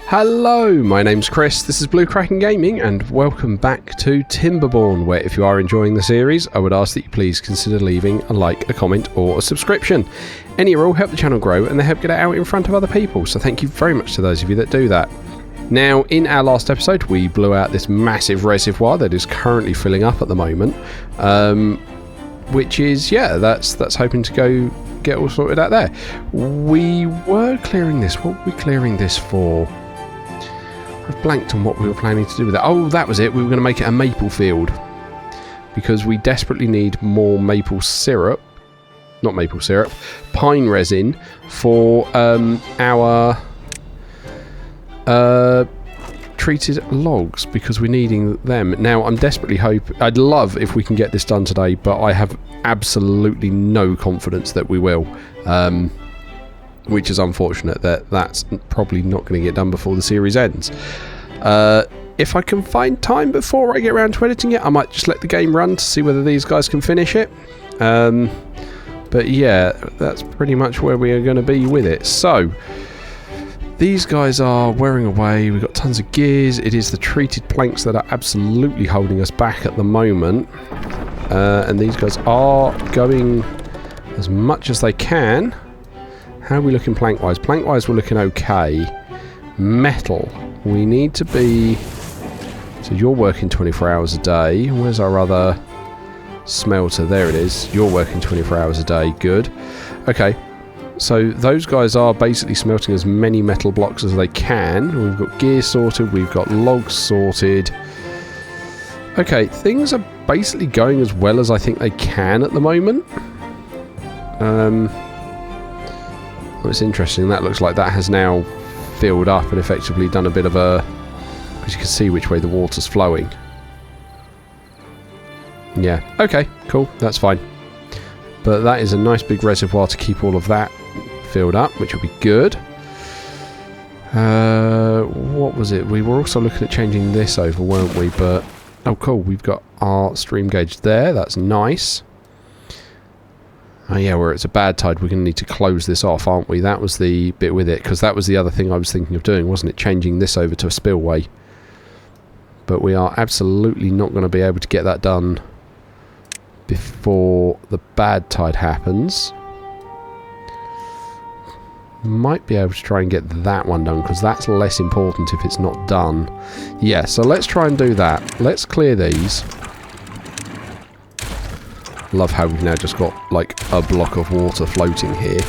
Hello, my name's Chris, this is Blue Kraken Gaming, and welcome back to Timberborn, where if you are enjoying the series, I would ask that you please consider leaving a like, a comment, or a subscription. Any or all help the channel grow, and they help get it out in front of other people, so thank you very much to those of you that do that. Now, in our last episode, we blew out this massive reservoir that is currently filling up at the moment, which is, yeah, that's hoping to go get all sorted out there. We were clearing this. What were we clearing this for? I've blanked on what we were planning to do with that. Oh, that was it. We were going to make it a maple field because we desperately need more maple syrup. Not maple syrup. Pine resin for our treated logs because we're needing them. Now, I'm desperately I'd love if we can get this done today, but I have absolutely no confidence that we will. Which is unfortunate that that's probably not going to get done before the series ends. If I can find time before I get around to editing it, I might just let the game run to see whether these guys can finish it. But yeah, that's pretty much where we are going to be with it. So, these guys are wearing away. We've got tons of gears. It is the treated planks that are absolutely holding us back at the moment. And these guys are going as much as they can. How are we looking plank-wise? Plank-wise, we're looking okay. Metal. We need to be... So you're working 24 hours a day. Where's our other smelter? There it is. You're working 24 hours a day. Good. Okay. So those guys are basically smelting as many metal blocks as they can. We've got gear sorted. We've got logs sorted. Okay. Things are basically going as well as I think they can at the moment. It's interesting, that looks like that has now filled up and effectively done a bit of a... because you can see which way the water's flowing. Yeah, okay, cool, that's fine. But that is a nice big reservoir to keep all of that filled up, which will be good. What was it? We were also looking at changing this over, weren't we? But, oh cool, we've got our stream gauge there, that's nice. Oh yeah, where it's a bad tide, we're going to need to close this off, aren't we? That was the bit with it, because that was the other thing I was thinking of doing, wasn't it? Changing this over to a spillway. But we are absolutely not going to be able to get that done before the bad tide happens. Might be able to try and get that one done, because that's less important if it's not done. Yeah, so let's try and do that. Let's clear these. Love how we've now just got like a block of water floating here.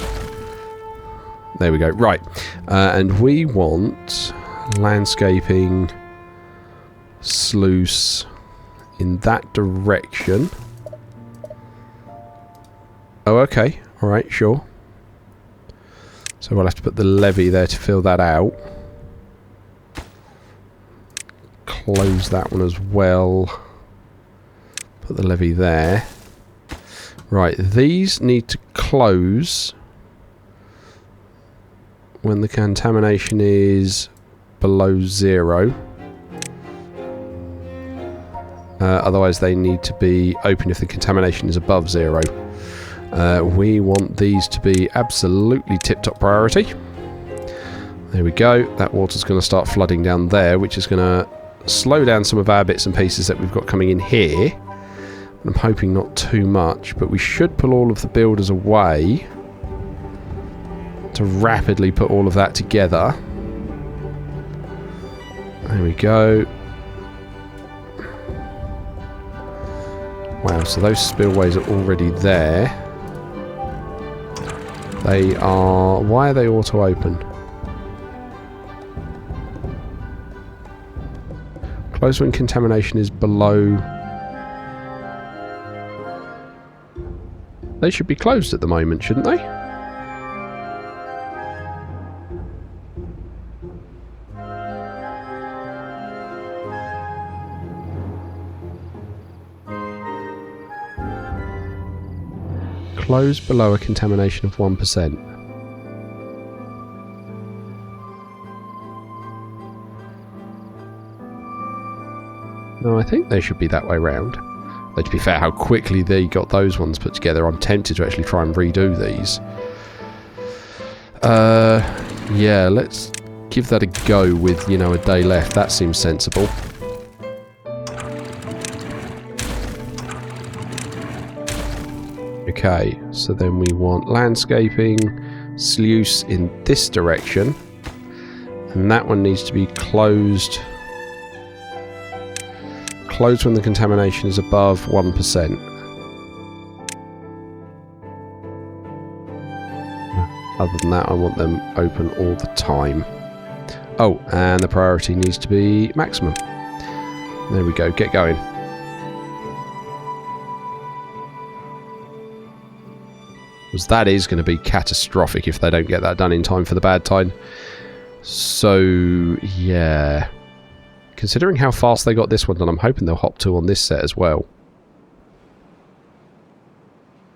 There we go. Right. And we want landscaping sluice in that direction. Oh, okay. Alright, sure. So we'll have to put the levee there to fill that out. Close that one as well. Put the levee there. Right, these need to close when the contamination is below 0. Otherwise they need to be open if the contamination is above 0. We want these to be absolutely tip-top priority. There we go. That water's going to start flooding down there, which is going to slow down some of our bits and pieces that we've got coming in here. I'm hoping not too much, but we should pull all of the builders away to rapidly put all of that together. There we go. Wow, so those spillways are already there. They are... Why are they auto-open? Close when contamination is below... They should be closed at the moment, shouldn't they? Close below a contamination of 1%. No, I think they should be that way round. Though to be fair, how quickly they got those ones put together, I'm tempted to actually try and redo these. Yeah, let's give that a go with, you know, a day left. That seems sensible. Okay, so then we want landscaping, sluice in this direction, and that one needs to be closed. Closed when the contamination is above 1%. Other than that, I want them open all the time. Oh, and the priority needs to be maximum. There we go, get going. Because that is going to be catastrophic if they don't get that done in time for the bad tide. So, yeah. Considering how fast they got this one done, I'm hoping they'll hop to on this set as well.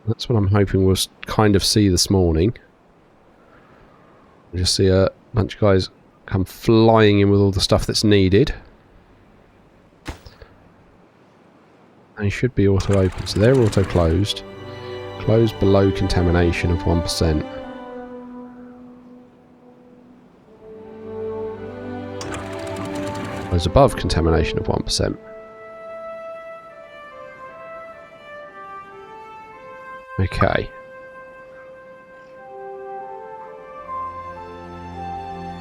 That's what I'm hoping we'll kind of see this morning. We'll just see a bunch of guys come flying in with all the stuff that's needed. They should be auto-open, so they're auto-closed. Closed below contamination of 1%. Closed above contamination of 1%. Okay.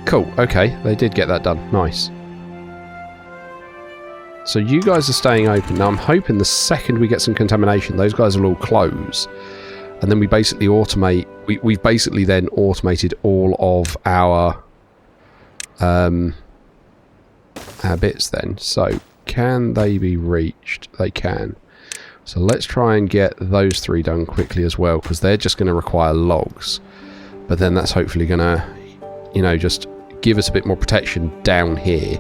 Cool, okay, they did get that done. Nice. So you guys are staying open. Now I'm hoping the second we get some contamination, those guys will all close. And then we basically automate... We've basically then automated all of our bits then. So, can they be reached? They can. So let's try and get those 3 done quickly as well, because they're just going to require logs. But then that's hopefully going to, you know, just give us a bit more protection down here.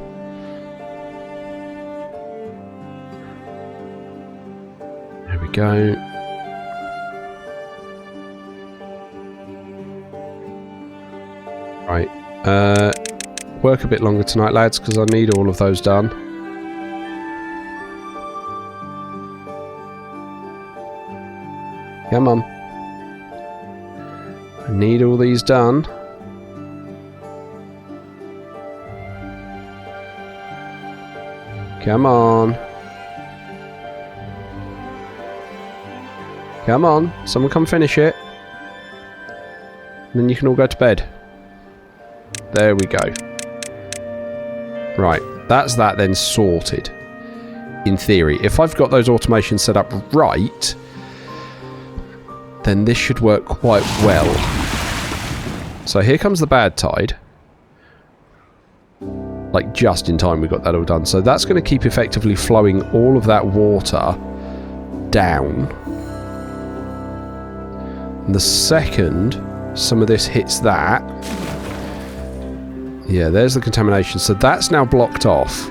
There we go. Right. Work a bit longer tonight, lads, because I need all of those done. Come on. I need all these done. Come on. Come on. Someone come finish it. And then you can all go to bed. There we go. Right. That's that then sorted. In theory. If I've got those automations set up right, then this should work quite well. So here comes the bad tide. Like, just in time we got that all done. So that's going to keep effectively flowing all of that water down. And the second some of this hits that... Yeah, there's the contamination. So that's now blocked off.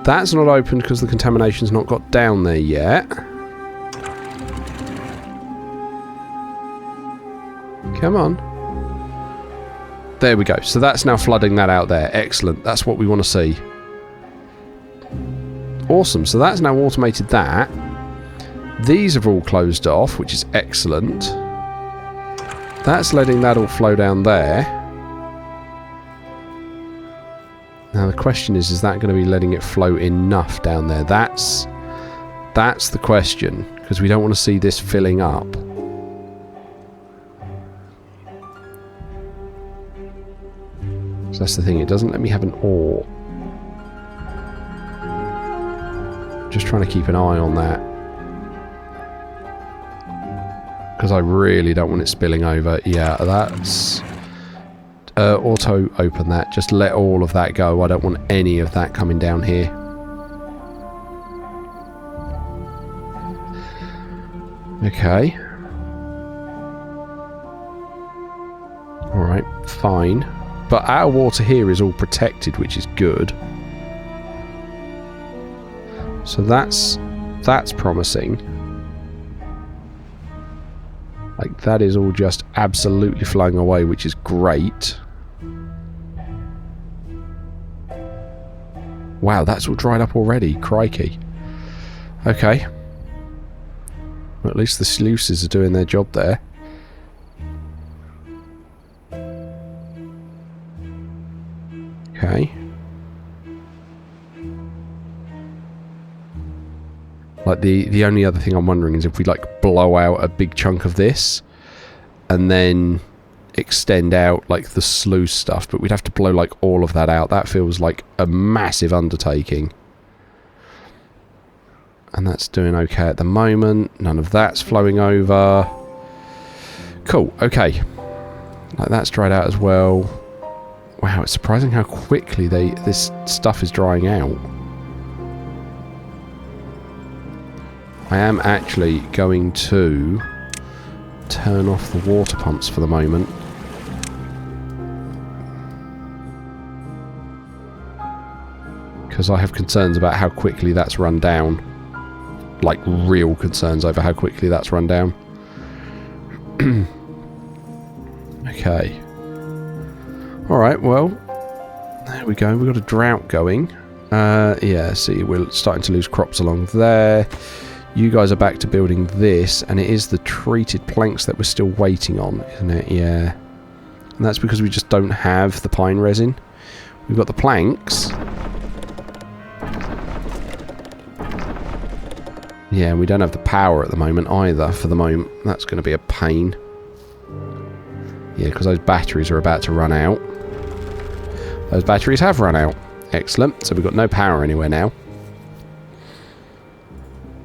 That's not open because the contamination's not got down there yet. Come on. There we go. So that's now flooding that out there. Excellent. That's what we want to see. Awesome. So that's now automated that. These have all closed off, which is excellent. That's letting that all flow down there. Now the question is that going to be letting it flow enough down there? That's the question, because we don't want to see this filling up. So that's the thing, it doesn't let me have an ore. Just trying to keep an eye on that. Because I really don't want it spilling over. Yeah, that's... auto open that. Just let all of that go. I don't want any of that coming down here. Okay. Alright, fine. But our water here is all protected, which is good. So that's promising. Like, that is all just absolutely flying away, which is great. Wow, that's all dried up already. Crikey. Okay. Well, at least the sluices are doing their job there. Okay. Like the only other thing I'm wondering is if we like blow out a big chunk of this and then extend out like the sluice stuff, but we'd have to blow like all of that out. That feels like a massive undertaking. And that's doing okay at the moment. None of that's flowing over. Cool, okay. Like that's dried out as well. Wow, it's surprising how quickly this stuff is drying out. I am actually going to turn off the water pumps for the moment. Because I have concerns about how quickly that's run down. Like, real concerns over how quickly that's run down. Okay. Alright, well, there we go. We've got a drought going. Yeah, see, we're starting to lose crops along there. You guys are back to building this, and it is the treated planks that we're still waiting on, isn't it? Yeah. And that's because we just don't have the pine resin. We've got the planks. Yeah, we don't have the power at the moment either, for the moment. That's going to be a pain. Yeah, because those batteries are about to run out. Those batteries have run out. Excellent. So we've got no power anywhere now.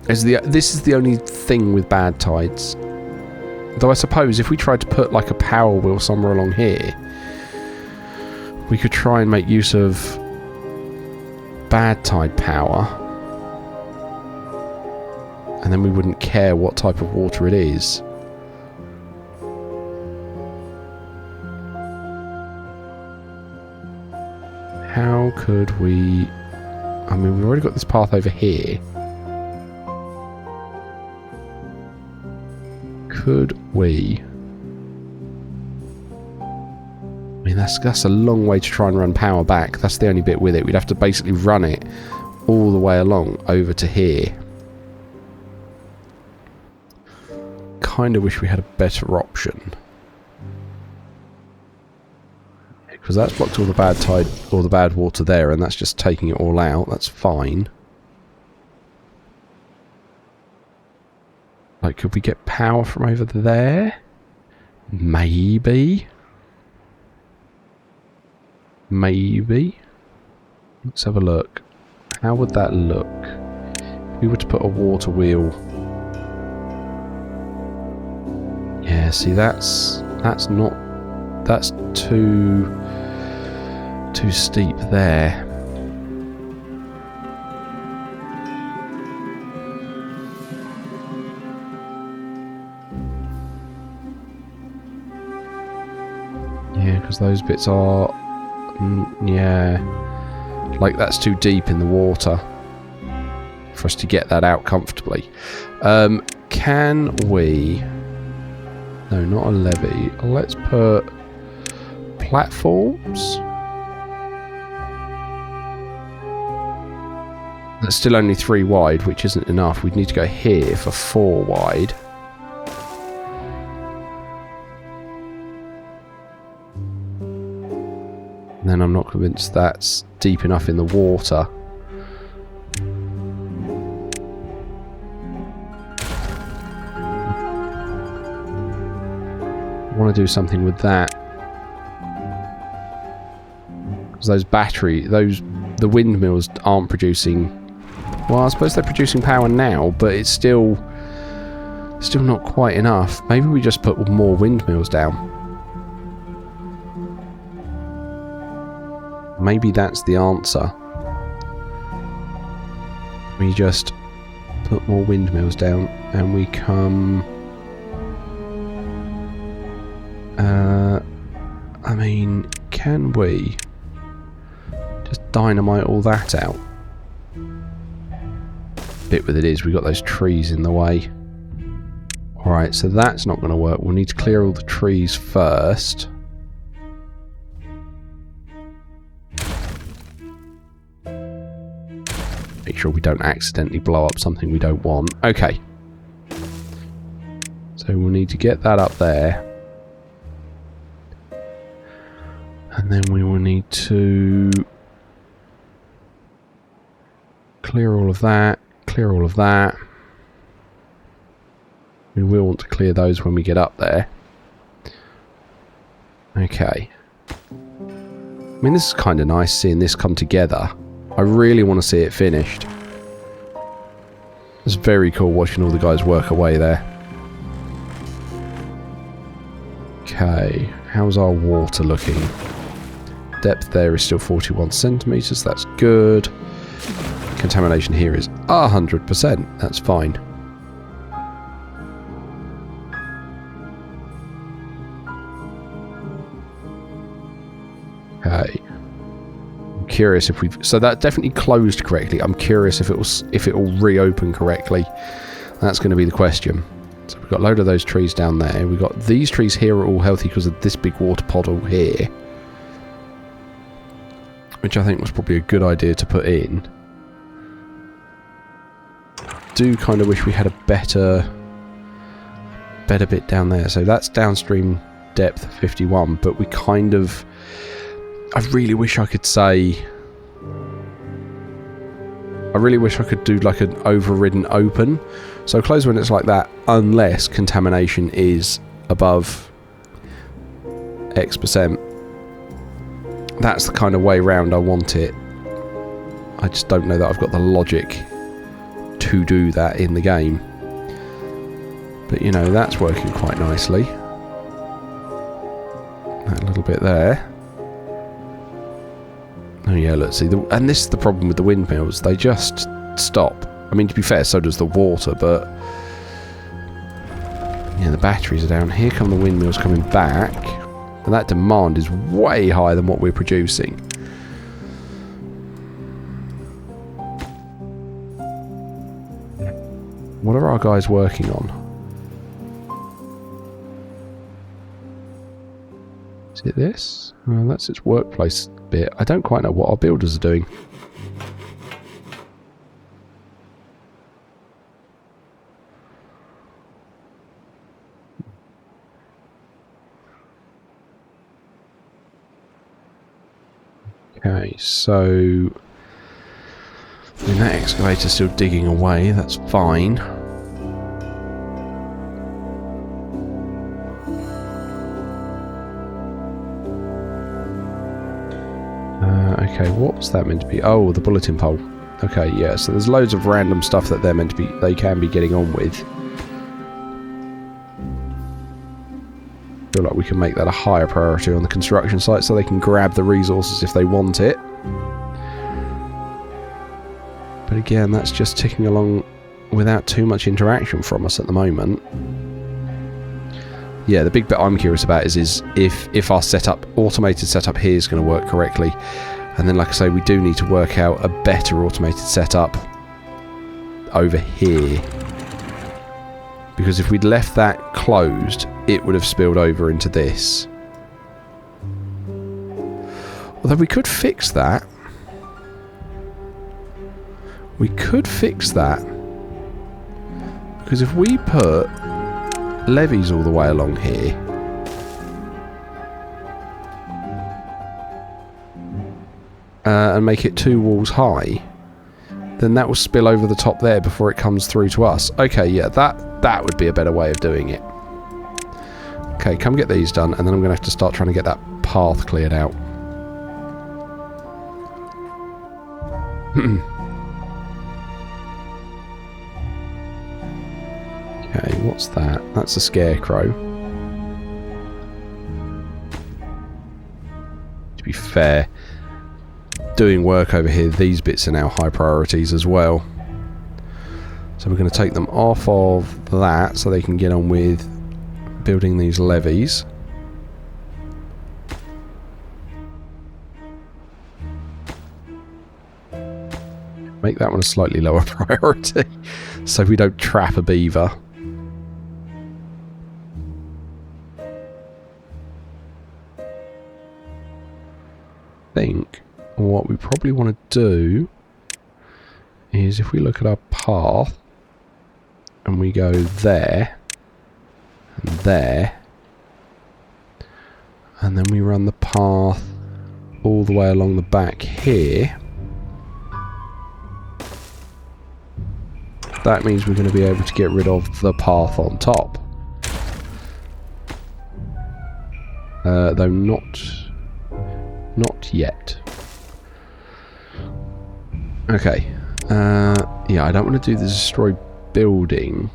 This is the only thing with bad tides. Though I suppose if we tried to put like a power wheel somewhere along here, we could try and make use of bad tide power. And then we wouldn't care what type of water it is. How could we... I mean, we've already got this path over here. Could we... I mean, that's a long way to try and run power back. That's the only bit with it. We'd have to basically run it all the way along over to here. Kind of wish we had a better option. Because that's blocked all the bad tide, or the bad water there, and that's just taking it all out. That's fine. Like, could we get power from over there? Maybe. Maybe. Let's have a look. How would that look? If we were to put a water wheel... Yeah, see, that's not... That's too steep there. Yeah, because those bits are... yeah. Like, that's too deep in the water for us to get that out comfortably. Can we... No, not a levee. Let's put platforms. That's still only 3 wide, which isn't enough. We'd need to go here for 4 wide. And then I'm not convinced that's deep enough in the water. I want to do something with that. Because those the windmills aren't producing... Well, I suppose they're producing power now, but it's still not quite enough. Maybe we just put more windmills down. Maybe that's the answer. We just put more windmills down and we come... I mean, can we just dynamite all that out? Bit with it is, we've got those trees in the way. Alright, so that's not going to work. We'll need to clear all the trees first. Make sure we don't accidentally blow up something we don't want. Okay. So we'll need to get that up there. And And then we will need to clear all of that, clear all of that. We will want to clear those when we get up there. Okay. I mean, this is kind of nice seeing this come together. I really want to see it finished. It's very cool watching all the guys work away there. Okay, how's our water looking? Depth there is still 41 centimetres, that's good. Contamination here is 100%, that's fine. Okay. I'm curious if we've... So that definitely closed correctly. I'm curious if it will reopen correctly. That's going to be the question. So we've got a load of those trees down there. We've got these trees here are all healthy because of this big water puddle here. Which I think was probably a good idea to put in. Do kind of wish we had a better bit down there. So that's downstream depth 51, but we kind of... I really wish I could say... I really wish I could do like an overridden open. So close when it's like that, unless contamination is above X%. That's the kind of way round I want it. I just don't know that I've got the logic to do that in the game. But you know, that's working quite nicely. That little bit there. Oh yeah, let's see. And this is the problem with the windmills. They just stop. I mean, to be fair, so does the water, but... yeah, the batteries are down. Here come the windmills coming back. And that demand is way higher than what we're producing. What are our guys working on? Is it this? Well, that's its workplace bit. I don't quite know what our builders are doing. Okay, so... I mean, that excavator's still digging away, that's fine. Okay, what's that meant to be? Oh, the bulletin pole. Okay, yeah, so there's loads of random stuff that they're meant to be, they can be getting on with. I feel like we can make that a higher priority on the construction site so they can grab the resources if they want it. But again, that's just ticking along without too much interaction from us at the moment. Yeah, the big bit I'm curious about is if our setup, automated setup here is going to work correctly. And then, like I say, we do need to work out a better automated setup over here. Because if we'd left that closed, it would have spilled over into this. Although we could fix that. We could fix that. Because if we put levees all the way along here, and make it 2 walls high, then that will spill over the top there before it comes through to us. Okay, yeah, that would be a better way of doing it. Okay, come get these done, and then I'm going to have to start trying to get that path cleared out. Okay, what's that? That's a scarecrow. To be fair, doing work over here, these bits are now high priorities as well. So we're going to take them off of that so they can get on with building these levees. Make that one a slightly lower priority so we don't trap a beaver. I think what we probably want to do is, if we look at our path and we go there and there, and then we run the path all the way along the back here, that means we're going to be able to get rid of the path on top. Though not yet. Okay. Yeah, I don't want to do the destroy building.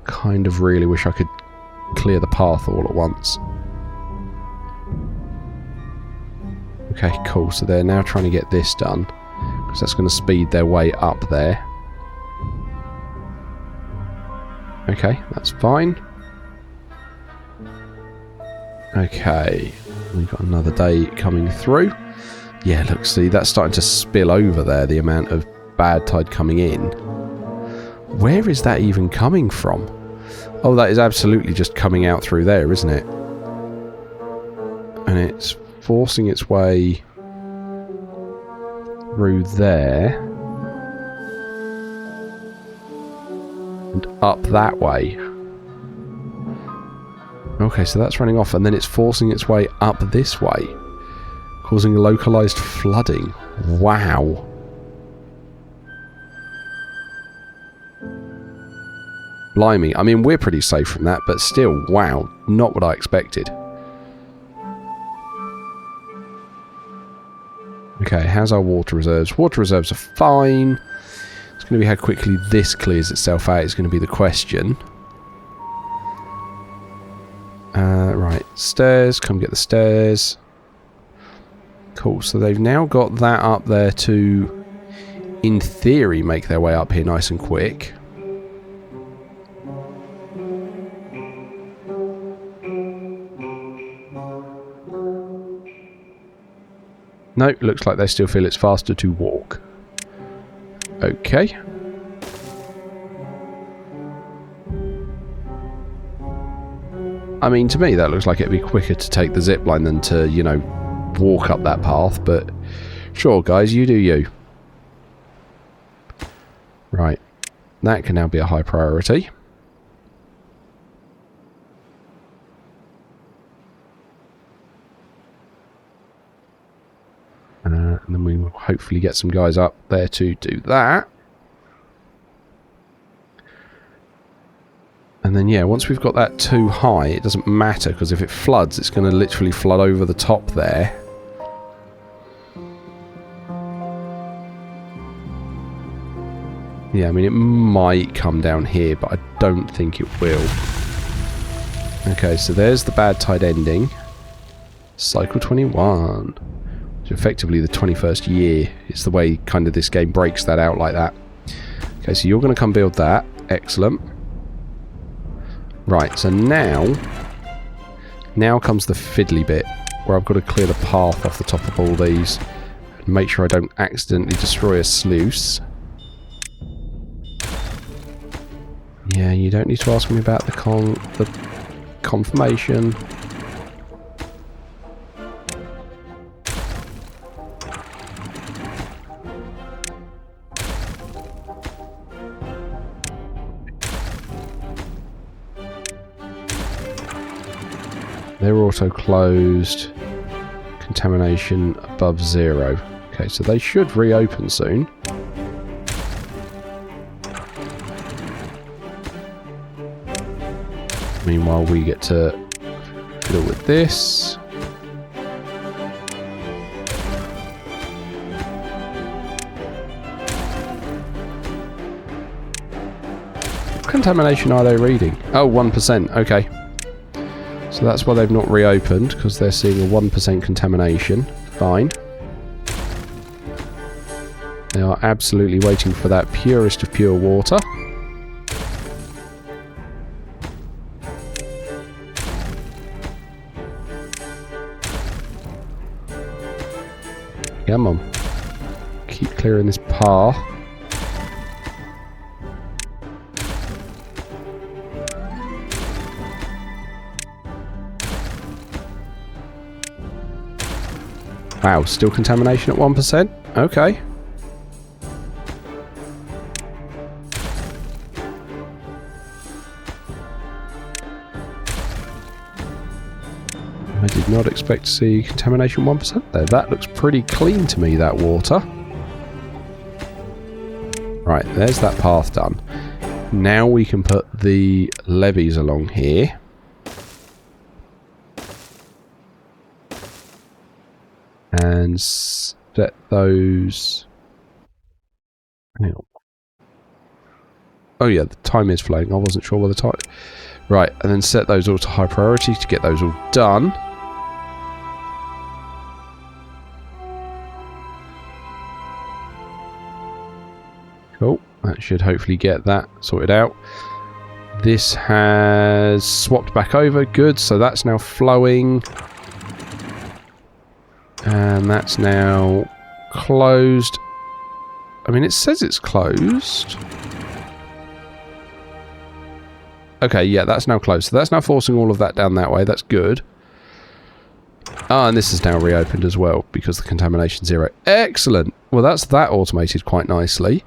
Kind of really wish I could clear the path all at once. Okay, cool. So they're now trying to get this done, because that's going to speed their way up there. Okay, that's fine. Okay, we've got another day coming through. Yeah, look, see, that's starting to spill over there, the amount of bad tide coming in. Where is that even coming from? Oh, that is absolutely just coming out through there, isn't it? And it's forcing its way through there. And up that way. Okay, so that's running off, and then it's forcing its way up this way, causing localized flooding. Wow. Blimey. I mean, we're pretty safe from that, but still, wow. Not what I expected. Okay, how's our water reserves? Water reserves are fine. It's going to be how quickly this clears itself out is going to be the question. Right, stairs. Come get the stairs. Cool, so they've now got that up there to, in theory, make their way up here nice and quick. No, looks like they still feel it's faster to walk. Okay. I mean, to me, that looks like it'd be quicker to take the zipline than to, you know, walk up that path, but sure, guys, you do you. Right. That can now be a high priority. And then we will hopefully get some guys up there to do that. And then, yeah, once we've got that too high, it doesn't matter, because if it floods, it's going to literally flood over the top there. Yeah, I mean, it might come down here, but I don't think it will. Okay, so there's the bad tide ending. Cycle 21. So effectively the 21st year is the way kind of this game breaks that out like that. Okay, so you're going to come build that. Excellent. Right, so now comes the fiddly bit, where I've got to clear the path off the top of all these and make sure I don't accidentally destroy a sluice. Yeah, you don't need to ask me about the confirmation. They're auto closed. Contamination above 0. Okay, so they should reopen soon. Meanwhile, we get to fiddle with this. What contamination are they reading? Oh, 1%. Okay. So that's why they've not reopened, because they're seeing a 1% contamination. Fine. They are absolutely waiting for that purest of pure water. Come on. Keep clearing this path. Wow, still contamination at 1%? Okay. I did not expect to see contamination 1% there. That looks pretty clean to me, that water. Right, there's that path done. Now we can put the levees along here. And set those... Hang on. Oh yeah, the time is flowing. I wasn't sure where the time... Right, and then set those all to high priority to get those all done. Cool. That should hopefully get that sorted out. This has swapped back over. Good. So that's now flowing. And that's now closed. I mean, it says it's closed. Okay, yeah, that's now closed. So that's now forcing all of that down that way. That's good. Ah, and this is now reopened as well because the contamination 0. Excellent. Well, that's that automated quite nicely.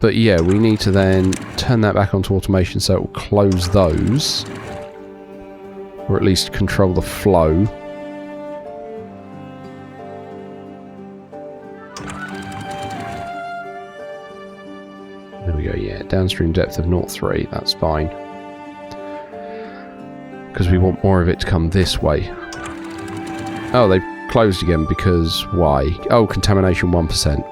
But yeah, we need to then turn that back onto automation so it will close those. Or at least control the flow. There we go, yeah. Downstream depth of 0.3, that's fine. Because we want more of it to come this way. Oh, they've closed again because why? Oh, contamination 1%.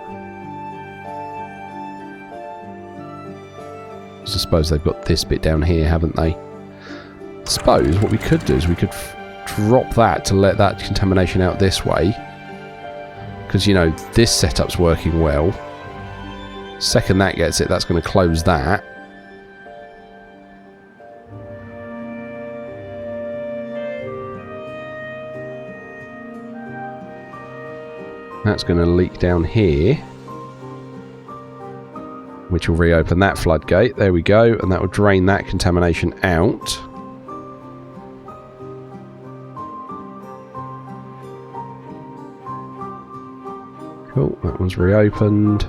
I suppose they've got this bit down here, haven't they? I suppose what we could do is we could drop that to let that contamination out this way. Because, you know, this setup's working well. Second that gets it, that's going to close that. That's going to leak down here. Which will reopen that floodgate. There we go. And that will drain that contamination out. Cool. That one's reopened.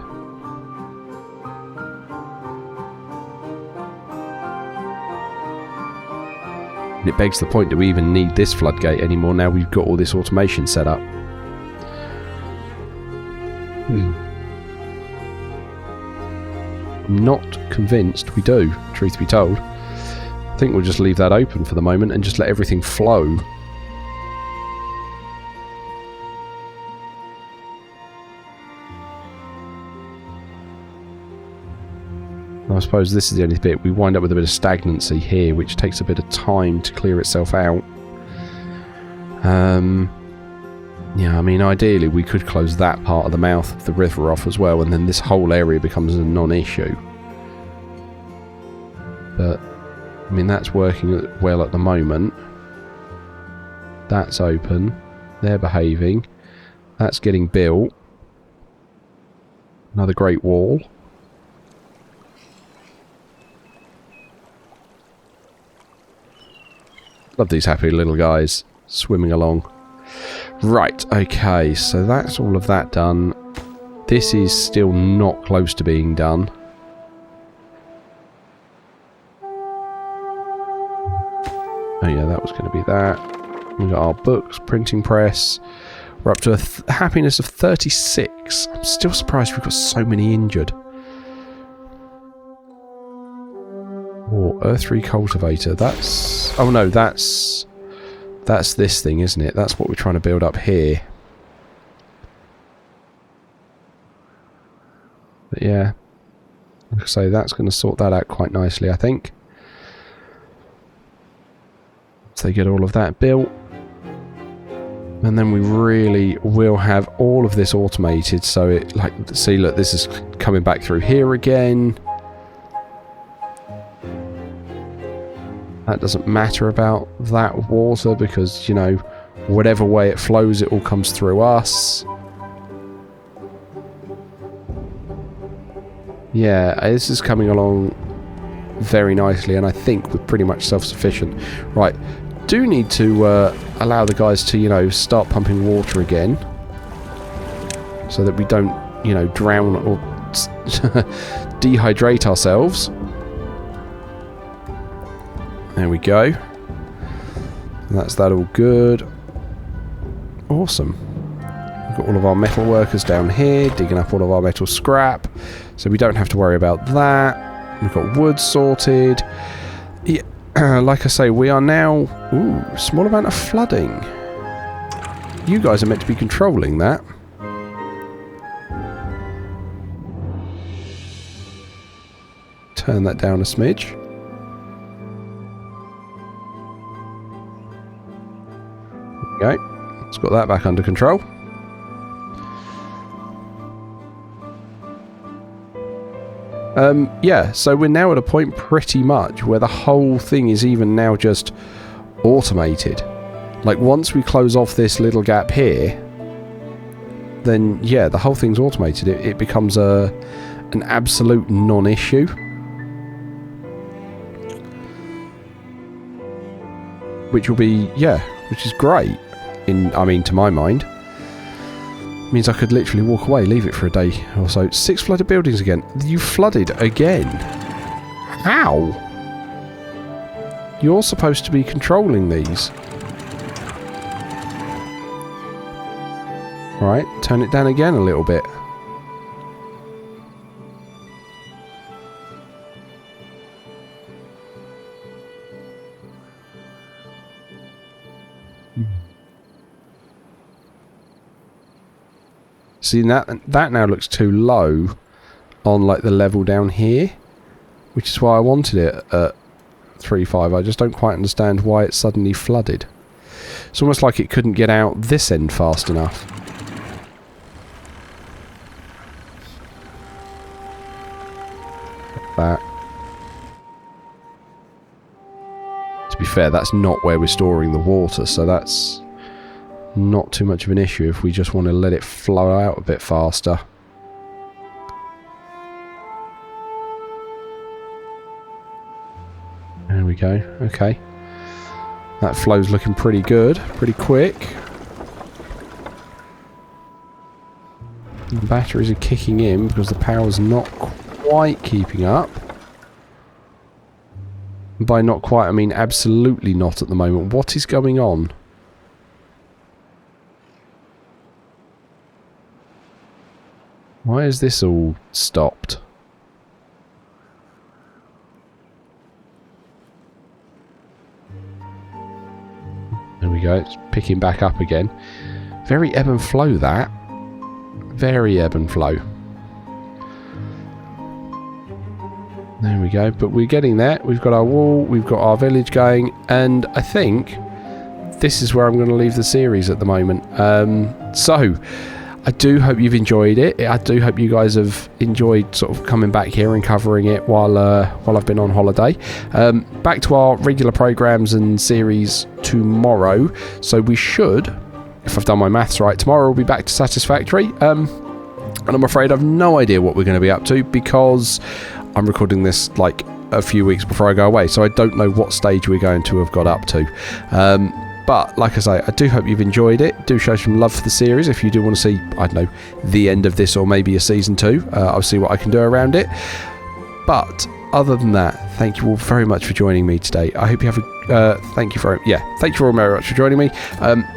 And it begs the point, do we even need this floodgate anymore now we've got all this automation set up? I'm not convinced we do, truth be told. I think we'll just leave that open for the moment and just let everything flow. I suppose this is the only bit. We wind up with a bit of stagnancy here, which takes a bit of time to clear itself out. Yeah, I mean, ideally we could close that part of the mouth of the river off as well, and then this whole area becomes a non-issue. But, I mean, that's working well at the moment. That's open. They're behaving. That's getting built. Another great wall. Love these happy little guys swimming along. Right, okay, so that's all of that done. This is still not close to being done. Oh yeah, that was going to be that. We've got our books, printing press. We're up to a happiness of 36. I'm still surprised we've got so many injured. Oh, Earth Recultivator. That's... Oh no, that's this thing, isn't it? That's what we're trying to build up here. But yeah. Like I say, that's going to sort that out quite nicely, I think. So they get all of that built. And then we really will have all of this automated, so it, like, see, look, this is coming back through here again. That doesn't matter about that water because, you know, whatever way it flows, it all comes through us. Yeah, this is coming along very nicely, and I think we're pretty much self-sufficient. Right, do need to allow the guys to, you know, start pumping water again. So that we don't, you know, drown or dehydrate ourselves. There we go. And that's that all good. Awesome. We've got all of our metal workers down here, digging up all of our metal scrap. So we don't have to worry about that. We've got wood sorted. Yeah, like I say, we are now... Ooh, small amount of flooding. You guys are meant to be controlling that. Turn that down a smidge. Okay, let's got that back under control. Yeah, so we're now at a point pretty much where the whole thing is even now just automated. Like, once we close off this little gap here, then, yeah, the whole thing's automated. It becomes an absolute non-issue. Which will be, yeah, which is great. I mean, to my mind. Means I could literally walk away, leave it for a day or so. 6 flooded buildings again. You flooded again. How? You're supposed to be controlling these. Right, turn it down again a little bit. See, that now looks too low on like the level down here, which is why I wanted it at 3.5. I just don't quite understand why it suddenly flooded. It's almost like it couldn't get out this end fast enough. That. To be fair, that's not where we're storing the water, so that's not too much of an issue if we just want to let it flow out a bit faster. There we go. Okay. That flow's looking pretty good. Pretty quick. The batteries are kicking in because the power's not quite keeping up. By not quite, I mean absolutely not at the moment. What is going on? Why is this all stopped? There we go, it's picking back up again. Very ebb and flow, that. Very ebb and flow. There we go, but we're getting there. We've got our wall, we've got our village going, and I think this is where I'm going to leave the series at the moment. So, I do hope you've enjoyed it. I do hope you guys have enjoyed sort of coming back here and covering it while I've been on holiday. Back to our regular programs and series tomorrow. So we should, if I've done my maths right, tomorrow we'll be back to Satisfactory. And I'm afraid I've no idea what we're going to be up to because I'm recording this like a few weeks before I go away. So I don't know what stage we're going to have got up to. But, like I say, I do hope you've enjoyed it. Do show some love for the series if you do want to see, I don't know, the end of this or maybe a season 2. I'll see what I can do around it. But, other than that, thank you all very much for joining me today. I hope you have a... thank you very much for joining me.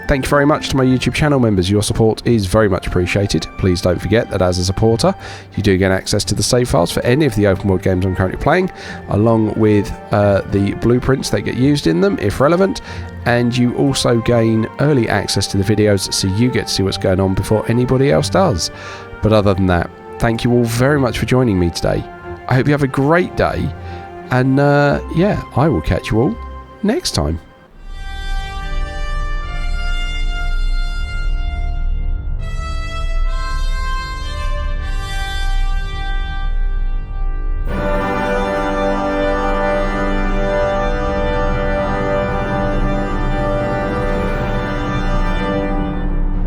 Thank you very much to my YouTube channel members. Your support is very much appreciated. Please don't forget that as a supporter, you do get access to the save files for any of the open world games I'm currently playing, along with the blueprints that get used in them, if relevant. And you also gain early access to the videos, so you get to see what's going on before anybody else does. But other than that, thank you all very much for joining me today. I hope you have a great day, and yeah, I will catch you all next time.